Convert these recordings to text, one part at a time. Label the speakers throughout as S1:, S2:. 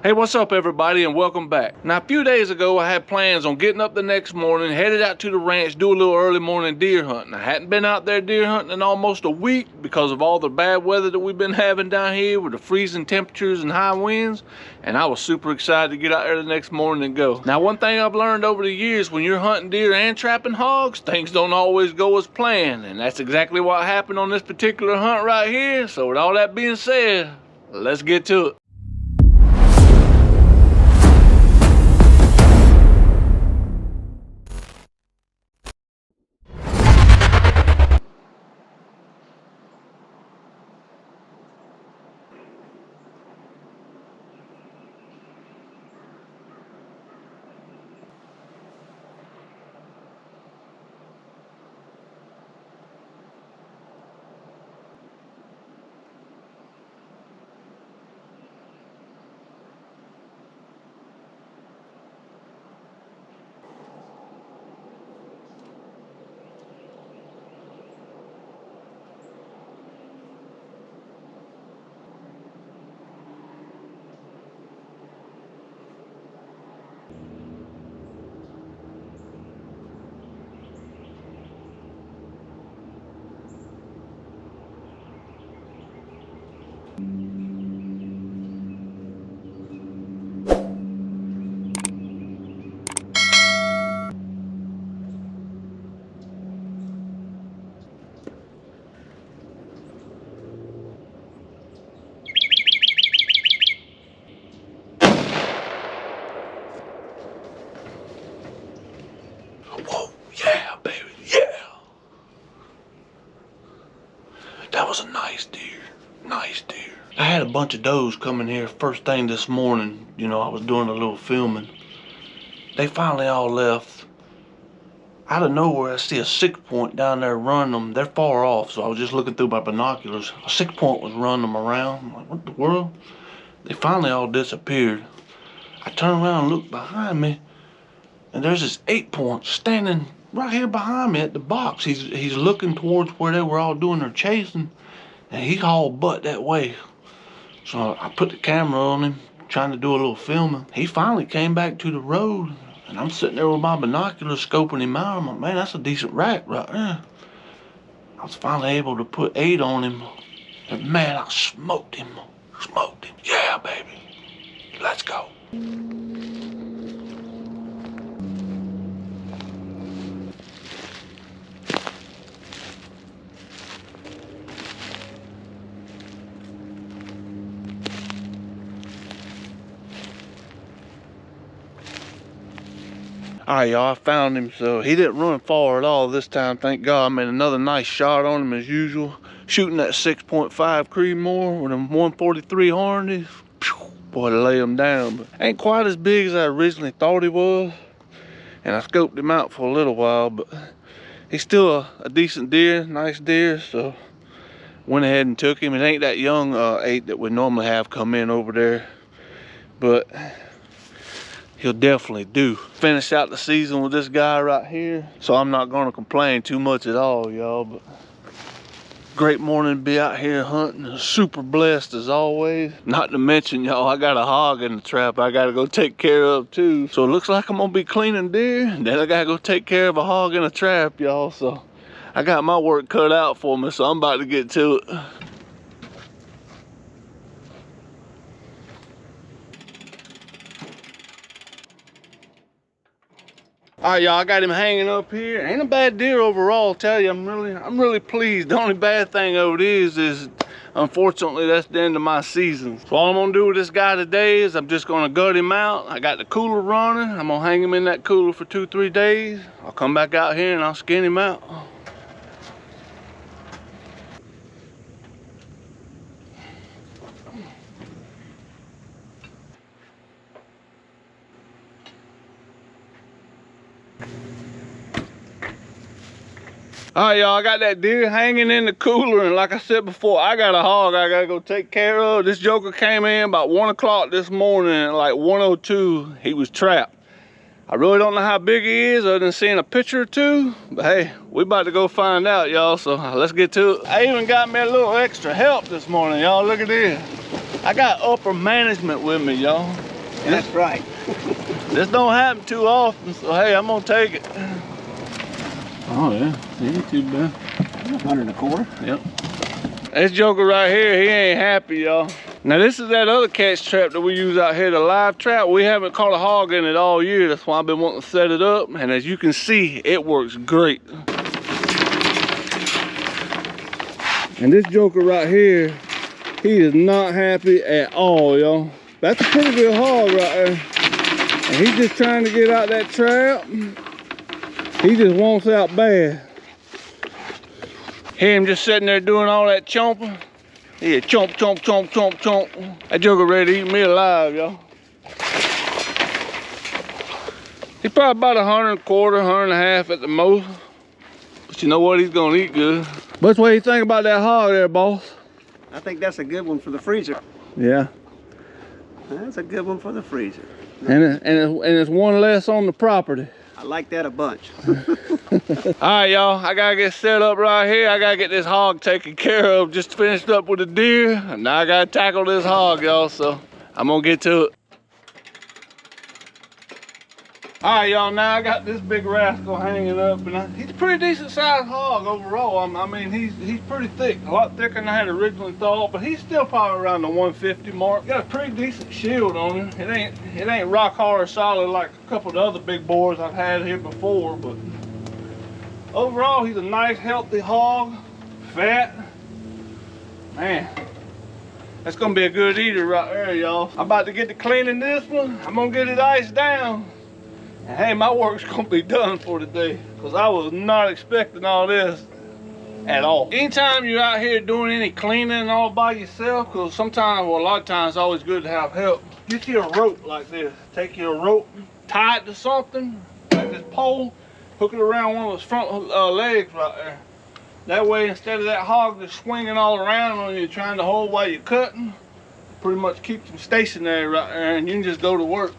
S1: Hey, what's up everybody and welcome back. Now a few days ago I had plans on getting up the next morning, headed out to the ranch, do a little early morning deer hunting. I hadn't been out there deer hunting in almost a week because of all the bad weather that we've been having down here with the freezing temperatures and high winds, and I was super excited to get out there the next morning and go. Now one thing I've learned over the years, when you're hunting deer and trapping hogs, things don't always go as planned, and that's exactly what happened on this particular hunt right here. So with all that being said, let's get to it. Whoa, yeah, baby, yeah. That was a nice deer, nice deer. I had a bunch of does coming here first thing this morning. You know, I was doing a little filming. They finally all left. Out of nowhere, I see a 6-point down there running them. They're far off, so I was just looking through my binoculars. A 6-point was running them around. I'm like, what the world? They finally all disappeared. I turned around and looked behind me, and there's this 8-point standing right here behind me at the box. He's looking towards where they were all doing their chasing, and he hauled butt that way. So I put the camera on him, trying to do a little filming. He finally came back to the road, and I'm sitting there with my binoculars scoping him out. I'm like, man, that's a decent rack right there. I was finally able to put 8 on him, and man, I smoked him. Smoked him. Yeah, baby. Let's go. Alright, y'all, I found him. So he didn't run far at all this time, thank God. I made another nice shot on him as usual. Shooting that 6.5 Creedmoor with them 143 Hornets. Boy, to lay him down. But ain't quite as big as I originally thought he was. And I scoped him out for a little while, but he's still a decent deer, nice deer. So went ahead and took him. It ain't that young 8 that we normally have come in over there, but he'll definitely do. Finish out the season with this guy right here, so I'm not gonna complain too much at all, y'all. But great morning to be out here hunting. Super blessed as always. Not to mention, y'all, I got a hog in the trap I gotta go take care of too. So it looks like I'm gonna be cleaning deer, and then I gotta go take care of a hog in a trap, y'all. So I got my work cut out for me, so I'm about to get to it. All right, y'all, I got him hanging up here. Ain't a bad deer overall, I'll tell you. I'm really pleased. The only bad thing of it is unfortunately that's the end of my season. So all I'm gonna do with this guy today is I'm just gonna gut him out. I got the cooler running. I'm gonna hang him in that cooler for 2-3 days. I'll come back out here and I'll skin him out. All right, y'all, I got that deer hanging in the cooler, and like I said before, I got a hog I gotta go take care of. This joker came in about 1 o'clock this morning, and like 1:02, he was trapped. I really don't know how big he is other than seeing a picture or two, but hey, we about to go find out, y'all, so let's get to it. I even got me a little extra help this morning, y'all. Look at this. I got upper management with me, y'all.
S2: That's right.
S1: This don't happen too often, so hey, I'm gonna take it. Oh yeah, he ain't too bad.
S2: 125.
S1: Yep. This joker right here, he ain't happy, y'all. Now this is that other catch trap that we use out here, the live trap. We haven't caught a hog in it all year. That's why I've been wanting to set it up. And as you can see, it works great. And this joker right here, he is not happy at all, y'all. That's a pretty good hog right there. And he's just trying to get out that trap. He just wants out bad. Hear him just sitting there doing all that chomping. Yeah, chomp, chomp, chomp, chomp, chomp. That joker ready to eat me alive, y'all. He's probably about 125, 150 at the most. But you know what? He's gonna eat good. What's what you think about that hog there, boss?
S2: I think that's a good one for the freezer.
S1: Yeah.
S2: That's a good one for the freezer.
S1: And it's one less on the property.
S2: I like that a bunch.
S1: All right, y'all, I gotta get set up right here. I gotta get this hog taken care of. Just finished up with the deer, and now I gotta tackle this hog, y'all, so I'm gonna get to it. All right, y'all, now I got this big rascal hanging up, and he's a pretty decent sized hog overall. I mean, he's pretty thick, a lot thicker than I had originally thought, but he's still probably around the 150 mark. Got a pretty decent shield on him. It ain't rock hard solid like a couple of the other big boars I've had here before, but overall, he's a nice, healthy hog, fat. Man, that's gonna be a good eater right there, y'all. I'm about to get to cleaning this one. I'm gonna get it iced down. And hey, my work's gonna be done for today, because I was not expecting all this at all. Anytime you're out here doing any cleaning all by yourself, because sometimes, well, a lot of times it's always good to have help. Get you a rope like this. Take your rope, tie it to something, like this pole, hook it around one of those front legs right there. That way, instead of that hog just swinging all around on you, trying to hold while you're cutting, pretty much keeps them stationary right there, and you can just go to work.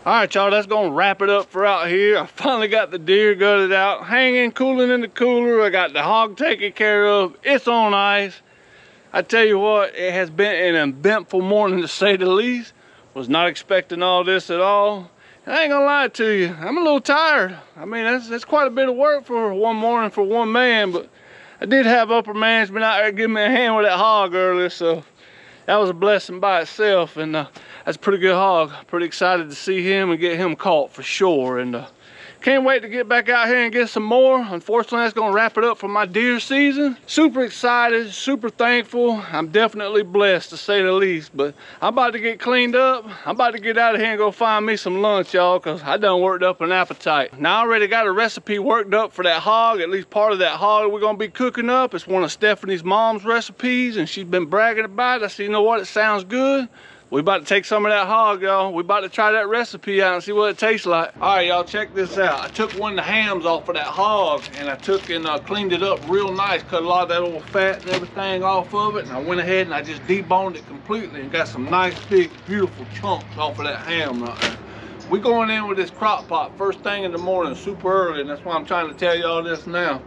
S1: All right, y'all, that's gonna wrap it up for out here. I finally got the deer gutted out, hanging, cooling in the cooler. I got the hog taken care of. It's on ice. I tell you what, it has been an eventful morning to say the least. Was not expecting all this at all. I ain't gonna lie to you, I'm a little tired. I mean, that's quite a bit of work for one morning for one man, but I did have upper management out there giving me a hand with that hog earlier, so that was a blessing by itself. And that's a pretty good hog. Pretty excited to see him and get him caught for sure. And can't wait to get back out here and get some more. Unfortunately, that's gonna wrap it up for my deer season. Super excited, super thankful. I'm definitely blessed, to say the least. But I'm about to get cleaned up. I'm about to get out of here and go find me some lunch, y'all, because I done worked up an appetite. Now, I already got a recipe worked up for that hog, at least part of that hog we're gonna be cooking up. It's one of Stephanie's mom's recipes, and she's been bragging about it. I said, you know what, it sounds good. We about to take some of that hog, y'all. We about to try that recipe out and see what it tastes like. All right, y'all, check this out. I took one of the hams off of that hog, and I took and cleaned it up real nice, cut a lot of that old fat and everything off of it, and I went ahead and I just deboned it completely and got some nice, big, beautiful chunks off of that ham right there. We going in with this crock pot first thing in the morning, super early, and that's why I'm trying to tell y'all this now.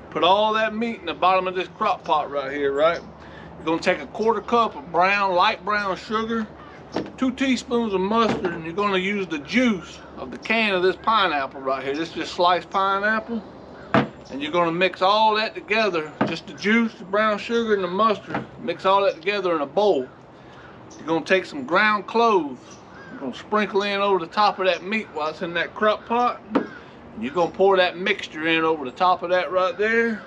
S1: Put all that meat in the bottom of this crock pot right here, right? You're gonna take a 1/4 cup of light brown sugar, 2 teaspoons of mustard, and you're gonna use the juice of the can of this pineapple right here. This is just sliced pineapple. And you're gonna mix all that together, just the juice, the brown sugar, and the mustard. Mix all that together in a bowl. You're gonna take some ground cloves. You're gonna sprinkle in over the top of that meat while it's in that crock pot. And you're gonna pour that mixture in over the top of that right there.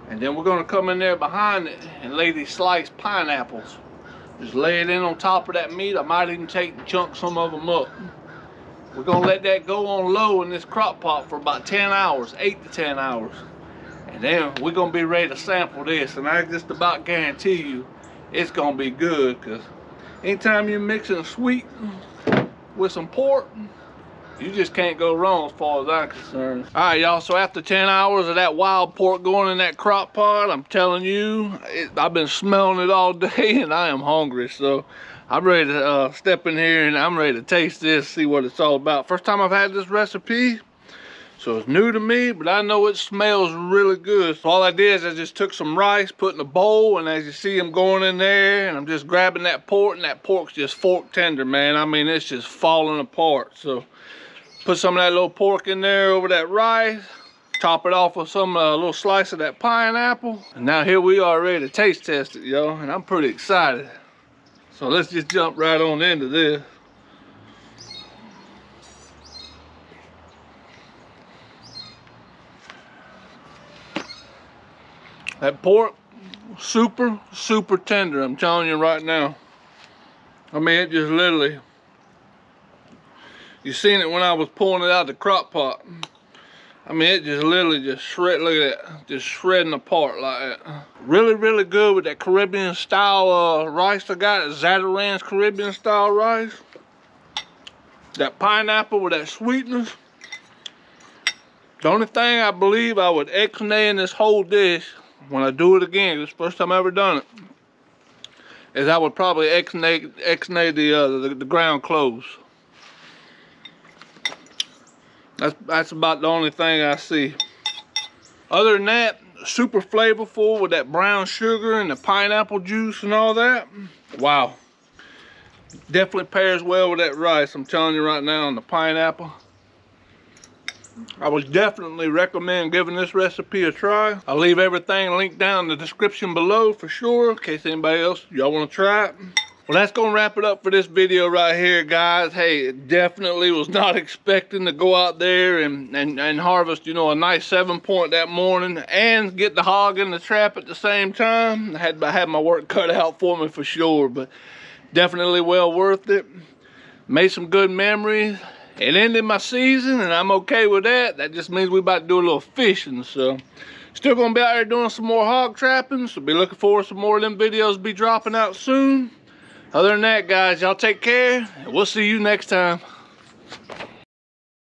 S1: And then we're gonna come in there behind it and lay these sliced pineapples. Just lay it in on top of that meat. I might even take and chunk some of them up. We're gonna let that go on low in this crock pot for about 10 hours, 8 to 10 hours. And then we're gonna be ready to sample this. And I just about guarantee you, it's gonna be good, because anytime you're mixing sweet with some pork, You just can't go wrong as far as I'm concerned. All right, y'all, so after 10 hours of that wild pork going in that crock pot, I'm telling you, I've been smelling it all day and I am hungry. So I'm ready to step in here and I'm ready to taste this, see what it's all about. First time I've had this recipe, so it's new to me, but I know it smells really good. So all I did is I just took some rice, put in a bowl, and as you see them going in there, and I'm just grabbing that pork, and that pork's just fork tender, man. I mean, it's just falling apart. So put some of that little pork in there over that rice, top it off with some little slice of that pineapple. And now here we are ready to taste test it, y'all, and I'm pretty excited. So let's just jump right on into this. That pork, super, super tender, I'm telling you right now. I mean, it just literally, you seen it when I was pulling it out of the crock pot. I mean, it just literally just shred, look at that, just shredding apart like that. Really, really good with that Caribbean style rice I got, Zatarain's Caribbean style rice. That pineapple with that sweetness. The only thing I believe I would ex-nay in this whole dish, when I do it again, this is the first time I ever done it, is I would probably ex-nay the ground cloves. That's about the only thing I see. Other than that, super flavorful with that brown sugar and the pineapple juice and all that. Wow. Definitely pairs well with that rice, I'm telling you right now, and the pineapple. I would definitely recommend giving this recipe a try. I'll leave everything linked down in the description below for sure, in case anybody else, y'all want to try it. Well, that's going to wrap it up for this video right here, guys. Hey, definitely was not expecting to go out there and harvest, you know, a nice 7-point that morning and get the hog in the trap at the same time. I had my work cut out for me for sure, but definitely well worth it. Made some good memories. It ended my season, and I'm okay with that. That just means we about to do a little fishing, so. Still going to be out there doing some more hog trapping, so be looking forward to some more of them videos be dropping out soon. Other than that, guys, y'all take care, and we'll see you next time.